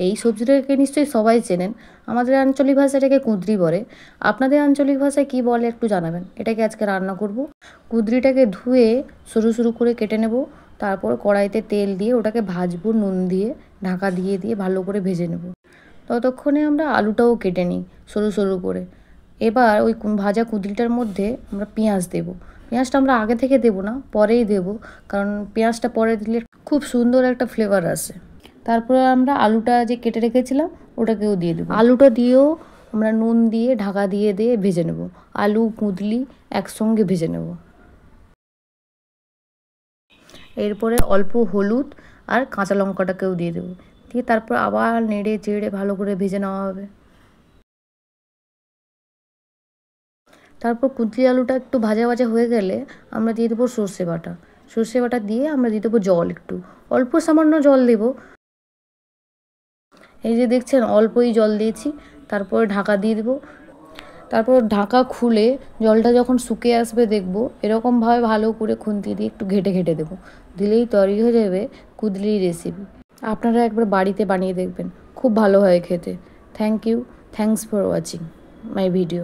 এই সবজিটাকে নিশ্চয়ই সবাই চেনেন। আমাদের আঞ্চলিক ভাষায় এটাকে কুঁদরি বলে। আপনাদের আঞ্চলিক ভাষায় কী বলে একটু জানাবেন। এটাকে আজকে রান্না করব। কুঁদরিটাকে ধুয়ে সরু সরু করে কেটে নেব। তারপর কড়াইতে তেল দিয়ে ওটাকে ভাজবো নুন দিয়ে, ঢাকা দিয়ে দিয়ে ভালো করে ভেজে নেব। ততক্ষণে আমরা আলুটাও কেটে নিই সরু সরু করে। এবার ওই ভাজা কুঁদরিটার মধ্যে আমরা পেঁয়াজ দেব। পেঁয়াজটা আমরা আগে থেকে দেব না, পরেই দেব, কারণ পেঁয়াজটা পরে দিলে খুব সুন্দর একটা ফ্লেভার আসে। তারপরে আমরা আলুটা যে কেটে রেখেছিলাম ওটাকেও দিয়ে দেবো। আলুটা দিয়েও আমরা নুন দিয়ে ঢাকা দিয়ে দিয়ে ভেজে নেব। আলু কুঁদলি একসঙ্গে ভেজে নেব। এরপরে অল্প হলুদ আর কাঁচা লঙ্কাটাকেও দিয়ে দেবো, দিয়ে তারপর আবার নেড়ে চেড়ে ভালো করে ভেজে নেওয়া হবে। তারপর কুঁদলি আলুটা একটু ভাজা ভাজা হয়ে গেলে আমরা দিয়ে দেবো সর্ষে বাটা। সর্ষে বাটা দিয়ে আমরা দিয়ে দেবো জল, একটু অল্প সামান্য জল দেবো। এই যে দেখছেন অল্পই জল দিয়েছি। তারপর ঢাকা দিয়ে দেবো। তারপর ঢাকা খুলে জলটা যখন শুকিয়ে আসবে দেখব, এরকমভাবে ভালো করে খুন্তি দিয়ে একটু ঘেটে ঘেটে দেবো। দিলেই তৈরি হয়ে যাবে কুঁদলির রেসিপি। আপনারা একবার বাড়িতে বানিয়ে দেখবেন, খুব ভালো হয় খেতে। Thank you, thanks for watching my video.